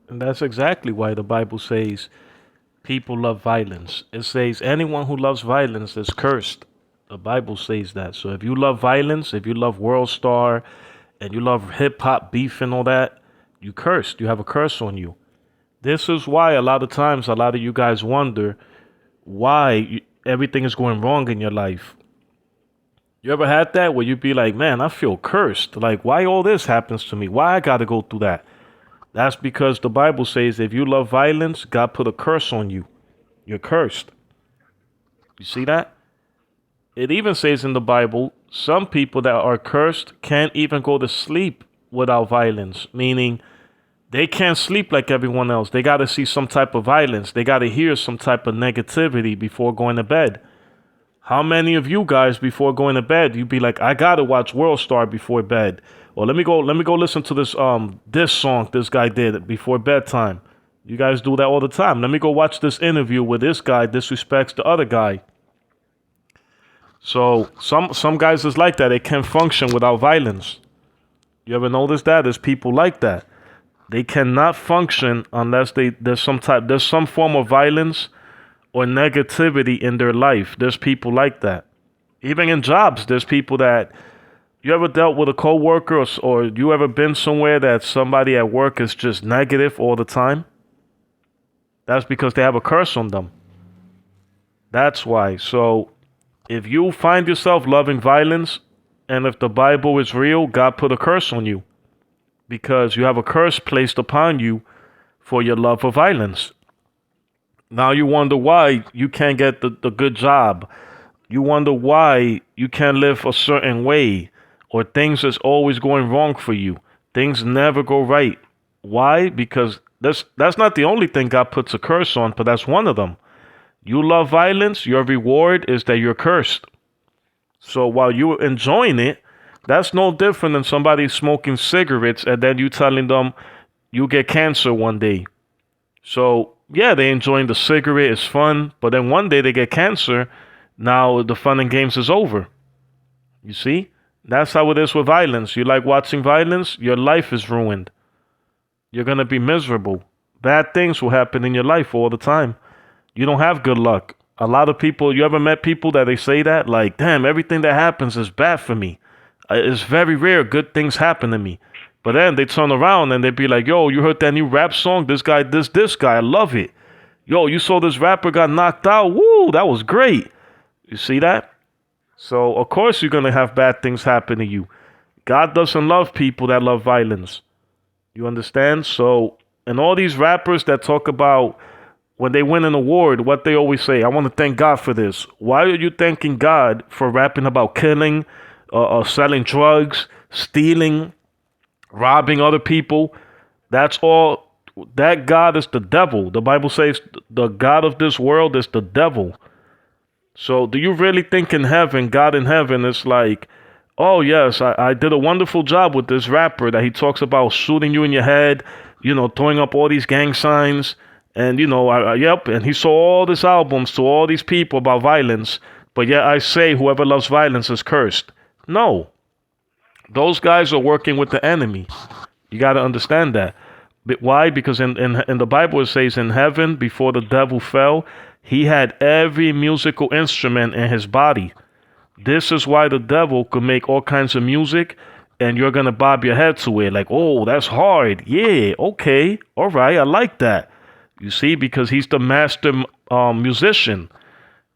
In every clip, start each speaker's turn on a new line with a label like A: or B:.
A: And that's exactly why the Bible says people love violence. It says anyone who loves violence is cursed. The Bible says that. So if you love violence, if you love World Star and you love hip hop beef and all that, you cursed. You have a curse on you. This is why a lot of times a lot of you guys wonder why everything is going wrong in your life. You ever had that where you be like, man, I feel cursed. Like, why all this happens to me? Why I got to go through that? That's because the Bible says if you love violence, God put a curse on you. You're cursed. You see that? It even says in the Bible, some people that are cursed can't even go to sleep without violence, meaning they can't sleep like everyone else. They got to see some type of violence. They got to hear some type of negativity before going to bed. How many of you guys before going to bed, you be like, I gotta watch World Star before bed. Or let me go listen to this song this guy did before bedtime. You guys do that all the time. Let me go watch this interview where this guy disrespects the other guy. So some guys is like that. They can't function without violence. You ever notice that? There's people like that. They cannot function unless there's some form of violence or negativity in their life. There's people like that. Even in jobs, there's people that you ever dealt with a coworker or you ever been somewhere that somebody at work is just negative all the time? That's because they have a curse on them. That's why. So if you find yourself loving violence, and if the Bible is real, God put a curse on you because you have a curse placed upon you for your love for violence. Now you wonder why you can't get the good job. You wonder why you can't live a certain way or things is always going wrong for you. Things never go right. Why? Because that's not the only thing God puts a curse on, but that's one of them. You love violence, your reward is that you're cursed. So while you're enjoying it, that's no different than somebody smoking cigarettes and then you telling them you get cancer one day. So yeah, they enjoying the cigarette, it's fun, but then one day they get cancer. Now the fun and games is over. You see? That's how it is with violence. You like watching violence, your life is ruined. You're gonna be miserable. Bad things will happen in your life all the time. You don't have good luck. A lot of people, you ever met people that they say that? Like, damn, everything that happens is bad for me. It's very rare good things happen to me. But then they turn around and they be like, yo, you heard that new rap song? This guy, this guy, I love it. Yo, you saw this rapper got knocked out? Woo, that was great. You see that? So, of course, you're going to have bad things happen to you. God doesn't love people that love violence. You understand? So, and all these rappers that talk about when they win an award, what they always say, I want to thank God for this. Why are you thanking God for rapping about killing, selling drugs, stealing, robbing other people? That's all. That God is the devil. The Bible says the God of this world is the devil. So do you really think in heaven, God in heaven is like, oh yes, I did a wonderful job with this rapper that he talks about shooting you in your head, throwing up all these gang signs, and yep, and he saw all these albums to all these people about violence, but yet I say whoever loves violence is cursed. No, those guys are working with the enemy. You got to understand that. But why? Because in the Bible it says in heaven, before the devil fell, he had every musical instrument in his body. This is why the devil could make all kinds of music and you're going to bob your head to it. Like, oh, that's hard. Yeah, okay. All right, I like that. You see, because he's the master musician.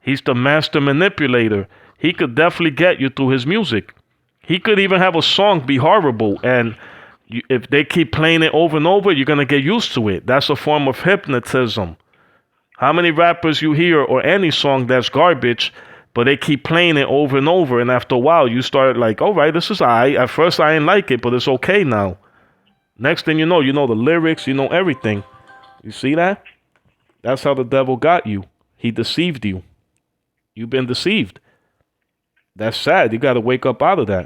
A: He's the master manipulator. He could definitely get you through his music. He could even have a song be horrible and if they keep playing it over and over, you're going to get used to it. That's a form of hypnotism. How many rappers you hear or any song that's garbage, but they keep playing it over and over, and after a while you start like, all right, this is I. At first I didn't like it, but it's okay now. Next thing you know the lyrics, you know everything. You see that? That's how the devil got you. He deceived you. You've been deceived. That's sad. You got to wake up out of that.